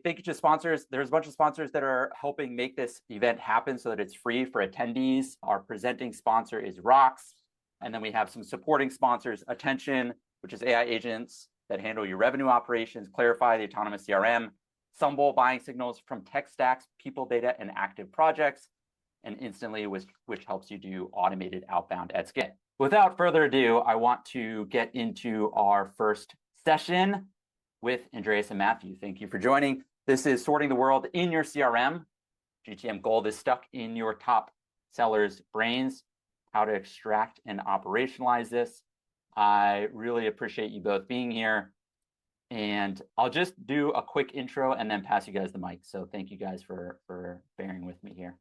Thank you to sponsors. There's a bunch of sponsors that are helping make this event happen so that it's free for attendees. Our presenting sponsor is Rocks. And then we have some supporting sponsors, Attention, which is AI agents that handle your revenue operations, Clarify, the autonomous CRM, Sumble, buying signals from tech stacks, people data, and active projects, and Instantly, which helps you do automated outbound at scale. Without further ado, I want to get into our first session with Andreas and Matthew. Thank you for joining. This is Sorting the World in Your CRM. GTM Gold is stuck in your top sellers' brains. How to extract and operationalize this. I really appreciate you both being here. And I'll just do a quick intro and then pass you guys the mic. So thank you guys for bearing with me here.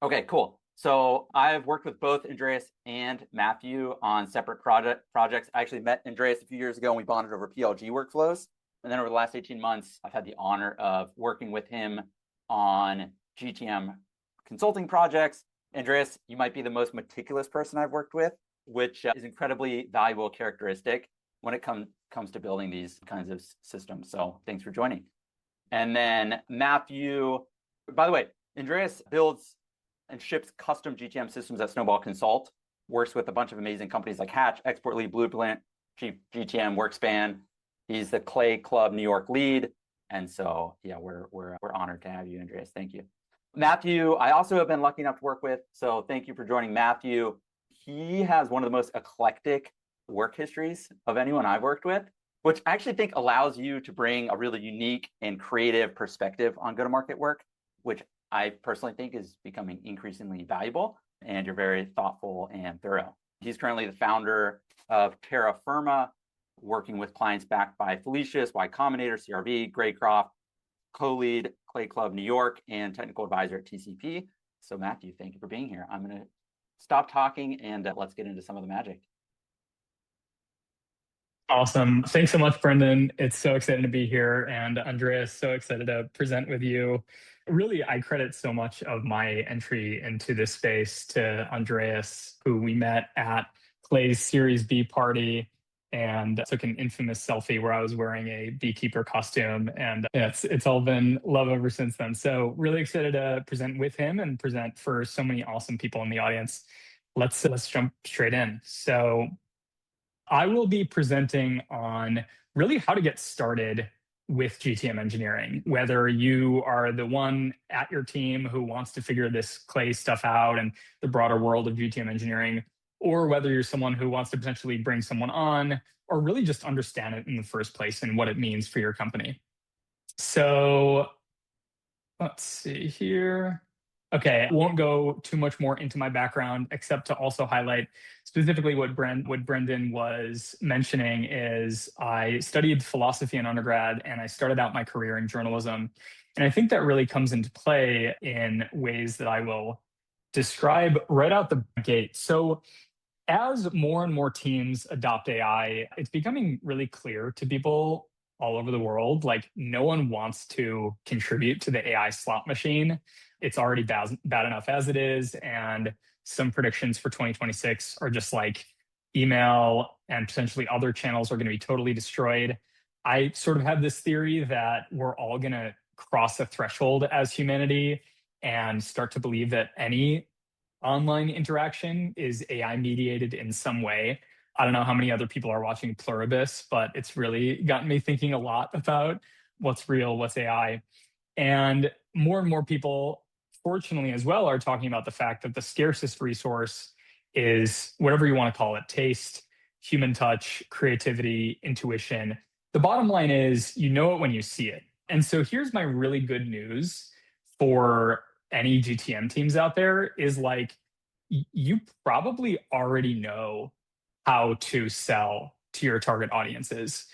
Okay, cool. So I've worked with both Andreas and Matthew on separate projects. I actually met Andreas a few years ago and we bonded over PLG workflows. And then over the last 18 months, I've had the honor of working with him on GTM consulting projects. Andreas, you might be the most meticulous person I've worked with, which is incredibly valuable characteristic when it comes to building these kinds of systems. So thanks for joining. And then Matthew, by the way, Andreas builds and ships custom GTM systems at Snowball Consult, works with a bunch of amazing companies like Hatch, Exportly, Blueprint, GTM, Workspan. He's the Clay Club New York lead. And so, yeah, we're honored to have you, Andreas. Thank you. Matthew, I also have been lucky enough to work with. So thank you for joining Matthew. He has one of the most eclectic work histories of anyone I've worked with, which I actually think allows you to bring a really unique and creative perspective on go-to-market work, which I personally think is becoming increasingly valuable. And you're very thoughtful and thorough. He's currently the founder of Terra Firma, working with clients backed by Felicius, Y Combinator, CRV, Graycroft, co-lead Clay Club New York, and technical advisor at TCP. So Matthew, thank you for being here. I'm going to stop talking and let's get into some of the magic. Awesome. Thanks so much, Brendan. It's so exciting to be here. And Andreas, so excited to present with you. Really, I credit so much of my entry into this space to Andreas, who we met at Clay's Series B party and took an infamous selfie where I was wearing a beekeeper costume. And it's all been love ever since then. So really excited to present with him and present for so many awesome people in the audience. Let's jump straight in. So I will be presenting on really how to get started with GTM engineering, whether you are the one at your team who wants to figure this Clay stuff out and the broader world of GTM engineering, or whether you're someone who wants to potentially bring someone on, or really just understand it in the first place and what it means for your company. So let's see here. Okay, I won't go too much more into my background, except to also highlight specifically what Brendan was mentioning is I studied philosophy in undergrad and I started out my career in journalism. And I think that really comes into play in ways that I will describe right out the gate. So as more and more teams adopt AI, it's becoming really clear to people all over the world, like no one wants to contribute to the AI slot machine. It's already bad enough as it is. And some predictions for 2026 are just like email and potentially other channels are going to be totally destroyed. I sort of have this theory that we're all going to cross a threshold as humanity and start to believe that any online interaction is AI mediated in some way. I don't know how many other people are watching Pluribus, but it's really gotten me thinking a lot about what's real, what's AI. And more people, fortunately as well, are talking about the fact that the scarcest resource is whatever you want to call it, taste, human touch, creativity, intuition. The bottom line is you know it when you see it. And so here's my really good news for any GTM teams out there is like, you probably already know how to sell to your target audiences.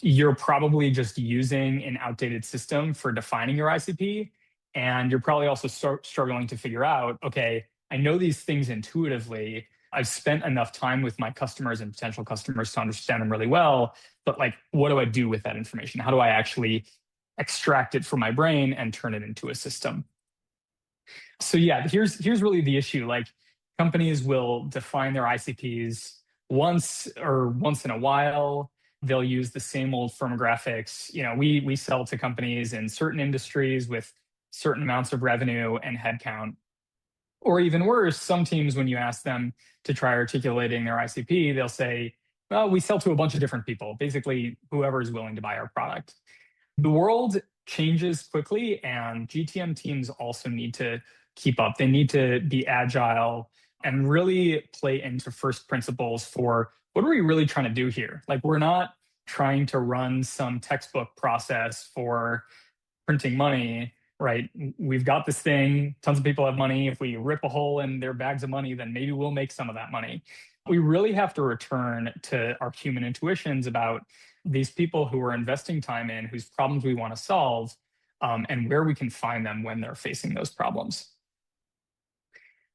You're probably just using an outdated system for defining your ICP. And you're probably also struggling to figure out, okay, I know these things intuitively. I've spent enough time with my customers and potential customers to understand them really well. But like, what do I do with that information? How do I actually extract it from my brain and turn it into a system? So yeah, here's really the issue. Like companies will define their ICPs once in a while. They'll use the same old firmographics. We sell to companies in certain industries with certain amounts of revenue and headcount. Or even worse, some teams, when you ask them to try articulating their ICP, they'll say, well, we sell to a bunch of different people, basically whoever is willing to buy our product. The world changes quickly, and GTM teams also need to keep up. They need to be agile and really play into first principles for what are we really trying to do here? Like, we're not trying to run some textbook process for printing money, right? We've got this thing, tons of people have money. If we rip a hole in their bags of money, then maybe we'll make some of that money. We really have to return to our human intuitions about these people who are investing time in, whose problems we want to solve, and where we can find them when they're facing those problems.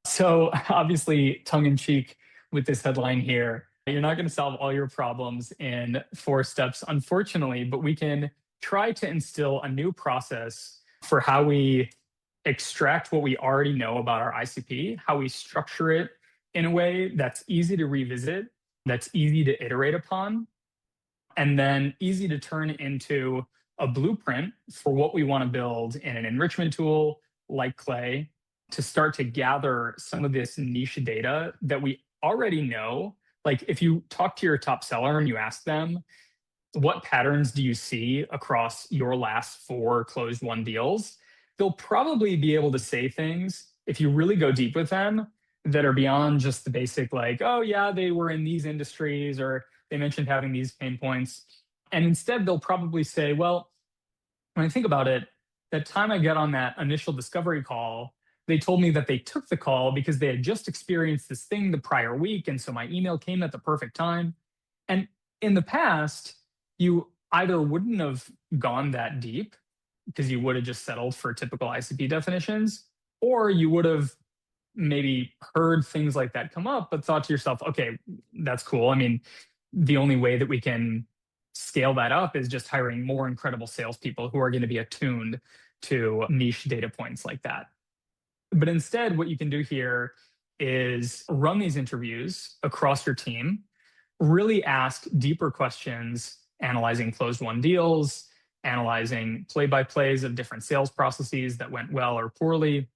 So obviously, tongue in cheek with this headline here, you're not going to solve all your problems in 4 steps, unfortunately, but we can try to instill a new process for how we extract what we already know about our ICP, how we structure it in a way that's easy to revisit, that's easy to iterate upon, and then easy to turn into a blueprint for what we want to build in an enrichment tool like Clay to start to gather some of this niche data that we already know. Like, if you talk to your top seller and you ask them, what patterns do you see across your last 4 closed won deals? They'll probably be able to say things, if you really go deep with them, that are beyond just the basic, like, oh yeah, they were in these industries, or they mentioned having these pain points. And instead, they'll probably say, well, when I think about it, that time I get on that initial discovery call, they told me that they took the call because they had just experienced this thing the prior week. And so my email came at the perfect time. And in the past, you either wouldn't have gone that deep because you would have just settled for typical ICP definitions, or you would have maybe heard things like that come up, but thought to yourself, okay, that's cool. I mean, the only way that we can scale that up is just hiring more incredible salespeople who are going to be attuned to niche data points like that. But instead, what you can do here is run these interviews across your team, really ask deeper questions, analyzing closed won deals, analyzing play-by-plays of different sales processes that went well or poorly,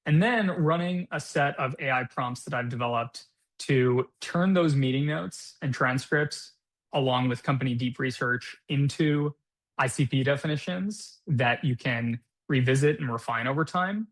and then running a set of AI prompts that I've developed to turn those meeting notes and transcripts, along with company deep research, into ICP definitions that you can revisit and refine over time.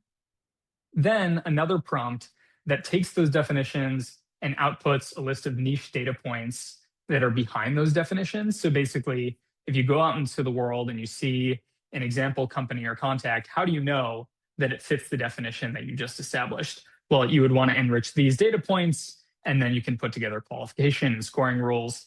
Then another prompt that takes those definitions and outputs a list of niche data points that are behind those definitions. So basically, if you go out into the world and you see an example company or contact, how do you know that it fits the definition that you just established? Well, you would want to enrich these data points, and then you can put together qualification and scoring rules.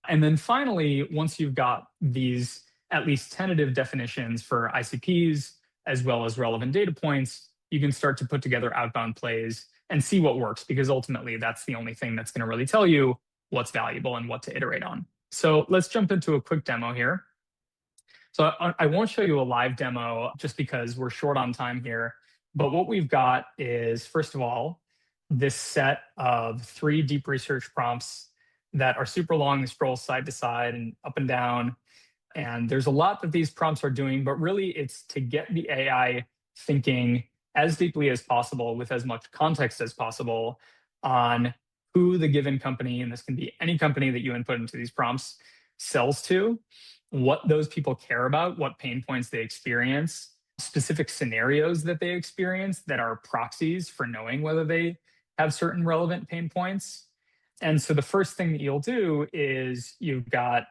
And then finally, once you've got these at least tentative definitions for ICPs, as well as relevant data points, you can start to put together outbound plays and see what works, because ultimately that's the only thing that's going to really tell you what's valuable and what to iterate on. So let's jump into a quick demo here. So I won't show you a live demo just because we're short on time here. But what we've got is, first of all, this set of 3 deep research prompts that are super long. They scroll side to side and up and down. And there's a lot that these prompts are doing, but really it's to get the AI thinking as deeply as possible with as much context as possible on who the given company, and this can be any company that you input into these prompts, sells to, what those people care about, what pain points they experience, specific scenarios that they experience that are proxies for knowing whether they have certain relevant pain points. And so the first thing that you'll do is you've got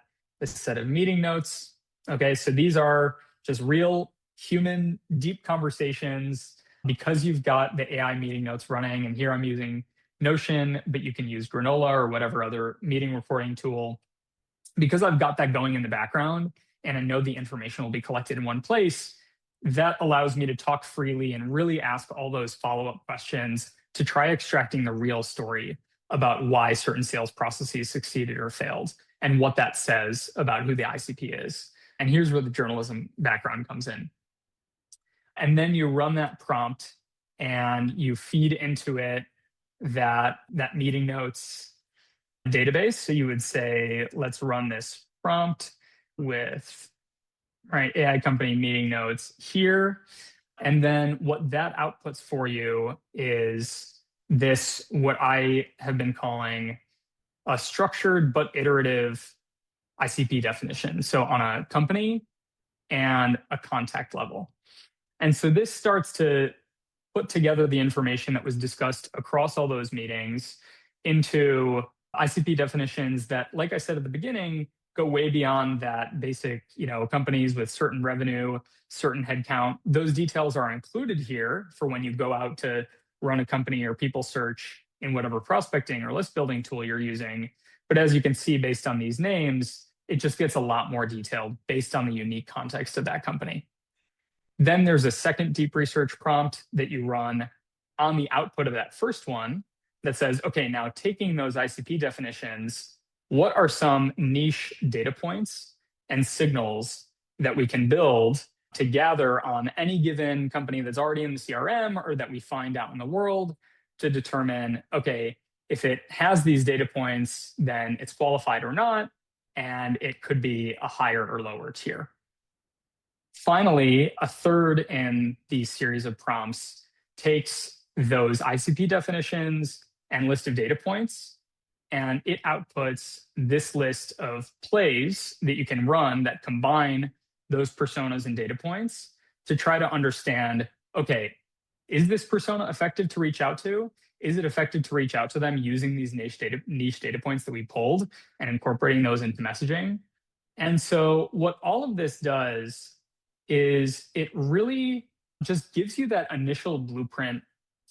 a set of meeting notes. Okay, so these are just real human deep conversations because you've got the AI meeting notes running. And here I'm using Notion, but you can use Granola or whatever other meeting recording tool. Because I've got that going in the background and I know the information will be collected in one place, that allows me to talk freely and really ask all those follow-up questions to try extracting the real story about why certain sales processes succeeded or failed and what that says about who the ICP is. And here's where the journalism background comes in. And then you run that prompt and you feed into it that meeting notes database. So you would say, let's run this prompt with, right, AI company meeting notes here. And then what that outputs for you is this, what I have been calling a structured but iterative ICP definition. So on a company and a contact level. And so this starts to put together the information that was discussed across all those meetings into ICP definitions that, like I said at the beginning, go way beyond that basic, companies with certain revenue, certain headcount. Those details are included here for when you go out to run a company or people search in whatever prospecting or list building tool you're using. But as you can see, based on these names, it just gets a lot more detailed based on the unique context of that company. Then there's a second deep research prompt that you run on the output of that first one that says, okay, now taking those ICP definitions, what are some niche data points and signals that we can build to gather on any given company that's already in the CRM or that we find out in the world to determine, okay, if it has these data points, then it's qualified or not, and it could be a higher or lower tier. Finally, a third in the series of prompts takes those ICP definitions and list of data points, and it outputs this list of plays that you can run that combine those personas and data points to try to understand, okay, is this persona effective to reach out to? Is it effective to reach out to them using these niche data points that we pulled and incorporating those into messaging? And so what all of this does is it really just gives you that initial blueprint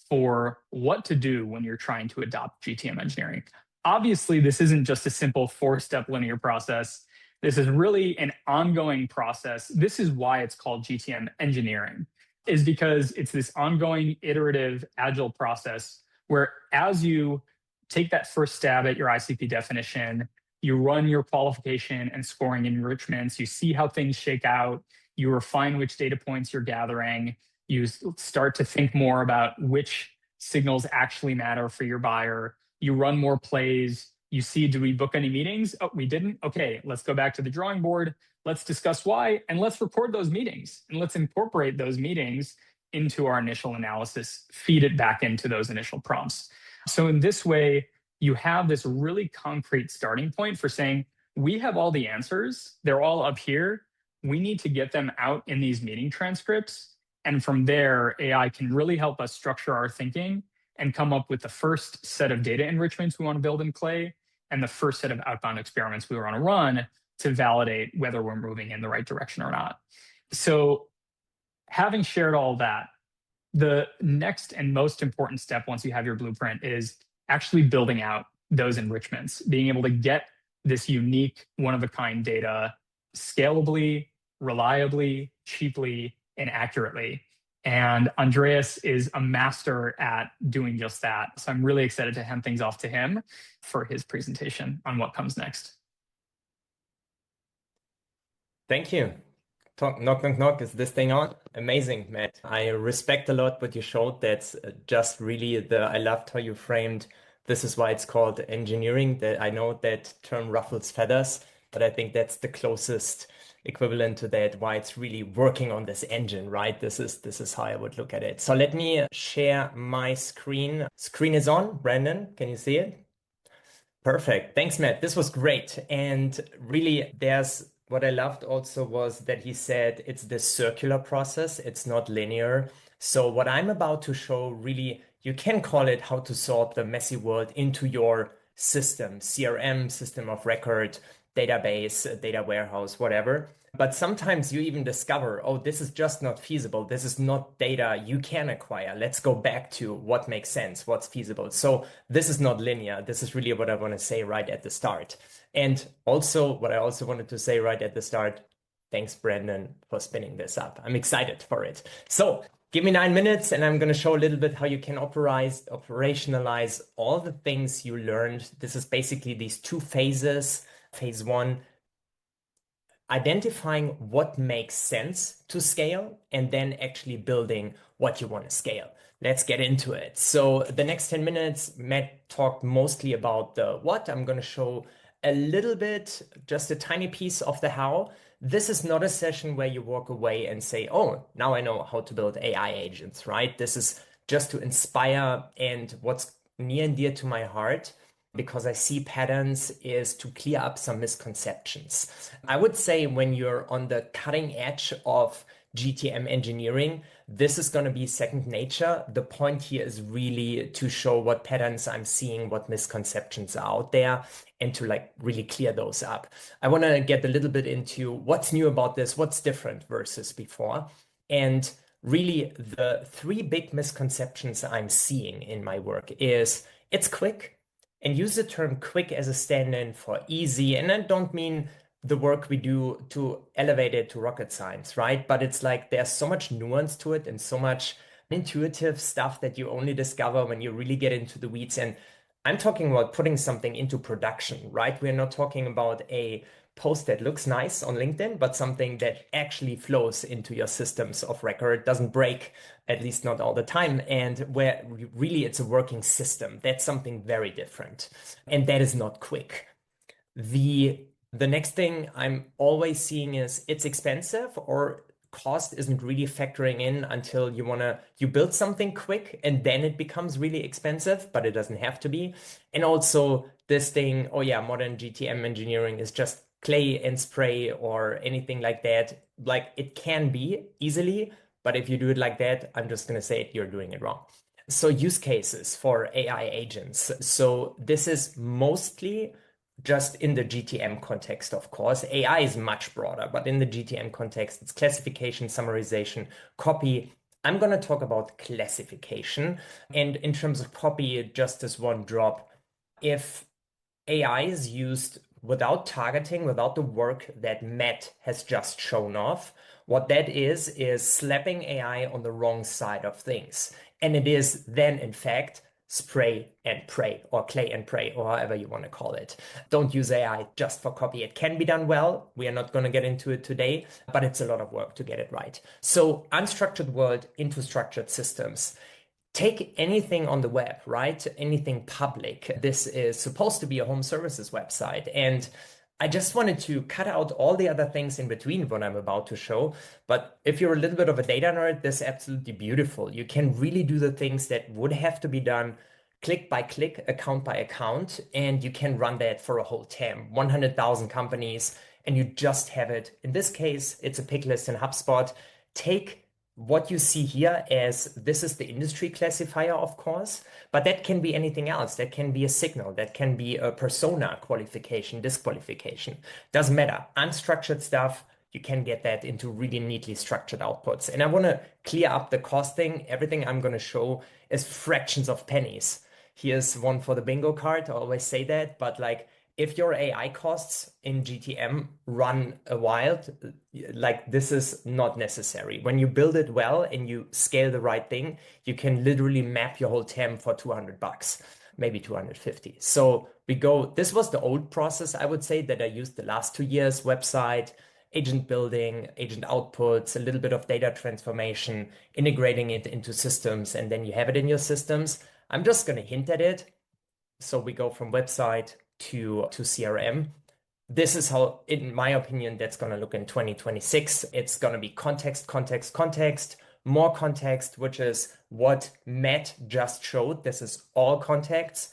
for what to do when you're trying to adopt GTM engineering. Obviously, this isn't just a simple 4-step linear process. This is really an ongoing process. This is why it's called GTM engineering, is because it's this ongoing, iterative, agile process where as you take that first stab at your ICP definition, you run your qualification and scoring enrichments, you see how things shake out, you refine which data points you're gathering, you start to think more about which signals actually matter for your buyer, you run more plays, you see, do we book any meetings? Oh, we didn't? Okay, let's go back to the drawing board, let's discuss why, and let's record those meetings, and let's incorporate those meetings into our initial analysis, feed it back into those initial prompts. So in this way, you have this really concrete starting point for saying, we have all the answers, they're all up here, we need to get them out in these meeting transcripts. And from there, AI can really help us structure our thinking and come up with the first set of data enrichments we want to build in Clay and the first set of outbound experiments we want to run to validate whether we're moving in the right direction or not. So having shared all that, the next and most important step once you have your blueprint is actually building out those enrichments, being able to get this unique one-of-a-kind data scalably, reliably, cheaply, and accurately. And Andreas is a master at doing just that. So I'm really excited to hand things off to him for his presentation on what comes next. Thank you. Knock, knock, knock. Is this thing on? Amazing, Matt. I respect a lot what you showed. That's just really I loved how you framed. This is why it's called engineering. That I know that term ruffles feathers, but I think that's the closest equivalent to that, why it's really working on this engine, right? This is how I would look at it. So let me share my screen. Screen is on. Brandon, can you see it? Perfect. Thanks, Matt. This was great. And really, what I loved also was that he said it's this circular process. It's not linear. So what I'm about to show, really, you can call it how to sort the messy world into your system, CRM, system of record, database, data warehouse, whatever. But sometimes you even discover, oh, this is just not feasible. This is not data you can acquire. Let's go back to what makes sense, what's feasible. So this is not linear. This is really what I want to say right at the start. And also what I also wanted to say right at the start, thanks, Brandon, for spinning this up. I'm excited for it. So give me 9 minutes and I'm going to show a little bit how you can operationalize all the things you learned. This is basically these 2 phases. Phase 1, identifying what makes sense to scale, and then actually building what you want to scale. let's get into it. So the next 10 minutes, Matt talked mostly about the what. I'm going to show a little bit, just a tiny piece of the how. This is not a session where you walk away and say, oh, now I know how to build AI agents, right? This is just to inspire, and what's near and dear to my heart, because I see patterns, is to clear up some misconceptions. I would say when you're on the cutting edge of GTM engineering, this is going to be second nature. The point here is really to show what patterns I'm seeing, what misconceptions are out there, and to like really clear those up. I want to get a little bit into what's new about this, what's different versus before. And really the three big misconceptions I'm seeing in my work is it's quick, and use the term quick as a stand-in for easy. And I don't mean the work we do to elevate it to rocket science, right? But it's like there's so much nuance to it and so much intuitive stuff that you only discover when you really get into the weeds. And I'm talking about putting something into production, right? We're not talking about a post that looks nice on LinkedIn, but something that actually flows into your systems of record, doesn't break, at least not all the time, and where really it's a working system. That's something very different. And that is not quick. The next thing I'm always seeing is it's expensive, or cost isn't really factoring in until you build something quick and then it becomes really expensive, but it doesn't have to be. And also this thing, oh yeah, modern GTM engineering is just clay and spray or anything like that. Like it can be easily, but if you do it like that, I'm just going to say it, you're doing it wrong. So use cases for AI agents. So this is mostly just in the GTM context, of course. AI is much broader, but in the GTM context, it's classification, summarization, copy. I'm going to talk about classification. And in terms of copy, just as one drop, if AI is used without targeting, without the work that Matt has just shown off, what that is slapping AI on the wrong side of things. And it is then, in fact, spray and pray, or clay and pray, or however you want to call it. Don't use AI just for copy. It can be done well. We are not going to get into it today, but it's a lot of work to get it right. So unstructured world into structured systems. Take anything on the web, right? Anything public. This is supposed to be a home services website. And I just wanted to cut out all the other things in between what I'm about to show. But if you're a little bit of a data nerd, this is absolutely beautiful. You can really do the things that would have to be done click by click, account by account, and you can run that for a whole TAM, 100,000 companies, and you just have it. In this case, it's a pick list in HubSpot. Take what you see here as this is the industry classifier, of course, but that can be anything else. That can be a signal, that can be a persona qualification, disqualification. Doesn't matter. Unstructured stuff, you can get that into really neatly structured outputs. And I want to clear up the costing. Everything I'm going to show is fractions of pennies. Here's one for the bingo card. I always say that, but like if your AI costs in GTM run wild, like this is not necessary. When you build it well and you scale the right thing, you can literally map your whole TAM for $200, maybe 250. So this was the old process, I would say, that I used the last 2 years: website, agent building, agent outputs, a little bit of data transformation, integrating it into systems, and then you have it in your systems. I'm just going to hint at it. So we go from website to CRM. This is how, in my opinion, that's going to look in 2026. It's going to be context, context, context, more context, which is what Matt just showed. This is all contexts,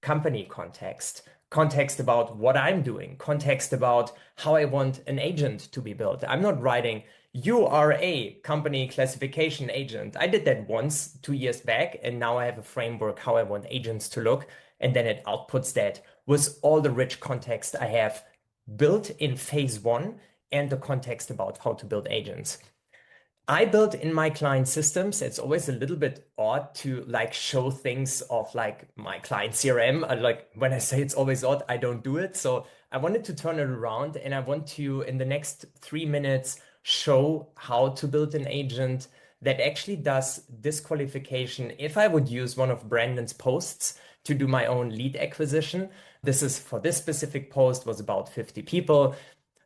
company context, context about what I'm doing, context about how I want an agent to be built. I'm not writing, you are a company classification agent. I did that once 2 years back, and now I have a framework how I want agents to look, and then it outputs that with all the rich context I have built in phase 1 and the context about how to build agents. I built in my client systems. It's always a little bit odd to like show things of like my client CRM. Like when I say it's always odd, I don't do it. So I wanted to turn it around, and I want to, in the next 3 minutes, show how to build an agent that actually does disqualification. If I would use one of Brandon's posts to do my own lead acquisition, this is for this specific post was about 50 people.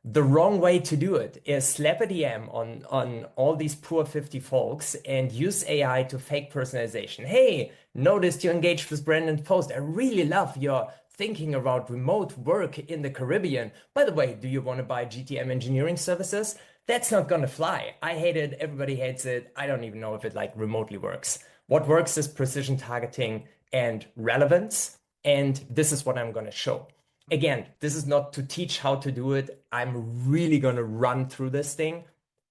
The wrong way to do it is slap a DM on all these poor 50 folks and use AI to fake personalization. Hey, noticed you engaged with Brandon's post. I really love your thinking about remote work in the Caribbean. By the way, do you want to buy GTM engineering services? That's not gonna fly. I hate it. Everybody hates it. I don't even know if it like remotely works. What works is precision targeting and relevance. And this is what I'm gonna show. Again, this is not to teach how to do it. I'm really going to run through this thing,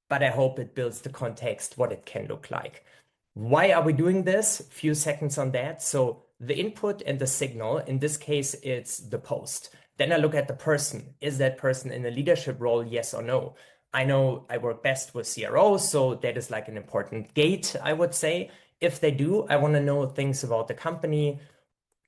but I hope it builds the context, what it can look like. Why are we doing this? A few seconds on that. So the input and the signal, in this case, it's the post. Then I look at the person. Is that person in a leadership role? Yes or no? I know I work best with CROs, so that is like an important gate, I would say. If they do, I want to know things about the company,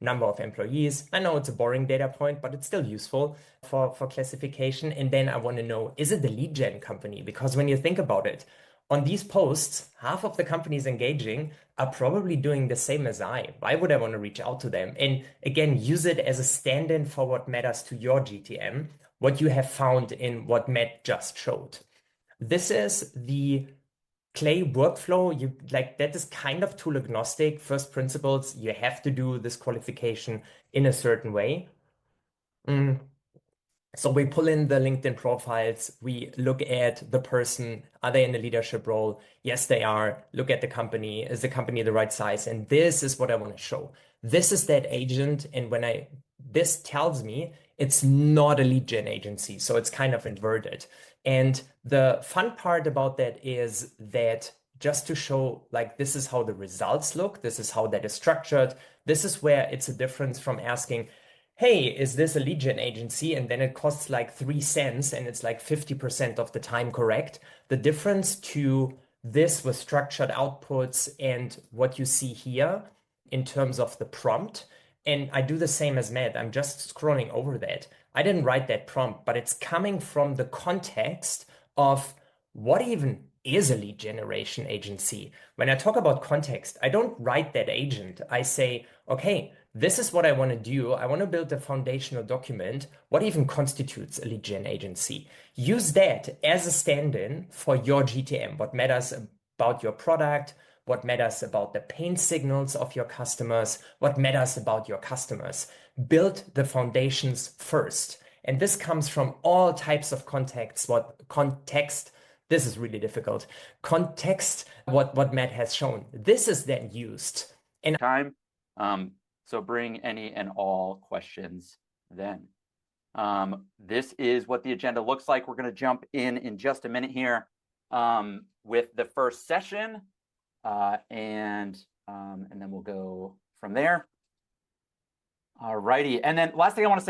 number of employees. I know it's a boring data point, but it's still useful for classification. And then I want to know, is it the lead gen company? Because when you think about it, on these posts, half of the companies engaging are probably doing the same as I. Why would I want to reach out to them? And again, use it as a stand-in for what matters to your GTM, what you have found in what Matt just showed. This is the Clay workflow. You like that is kind of tool agnostic. First principles, you have to do this qualification in a certain way. So we pull in the LinkedIn profiles, we look at the person, are they in a leadership role? Yes, they are. Look at the company, is the company the right size? And this is what I want to show. This is that agent, and this tells me it's not a lead gen agency, so it's kind of inverted. And the fun part about that is that just to show like this is how the results look, this is how that is structured, this is where it's a difference from asking, hey, is this a lead gen agency? And then it costs like 3 cents and it's like 50% of the time correct. The difference to this with structured outputs and what you see here in terms of the prompt. And I do the same as Matt. I'm just scrolling over that. I didn't write that prompt, but it's coming from the context of what even is a lead generation agency. When I talk about context, I don't write that agent. I say, okay, this is what I want to do. I want to build a foundational document. What even constitutes a lead gen agency? Use that as a stand-in for your GTM. What matters about your product, what matters about the pain signals of your customers, what matters about your customers. Build the foundations first. And this comes from all types of contexts. This is really difficult. Context, what Matt has shown. This is then used. And time. So bring any and all questions then. This is what the agenda looks like. We're going to jump in just a minute here with the first session, and then we'll go from there. All righty. And then last thing I want to say,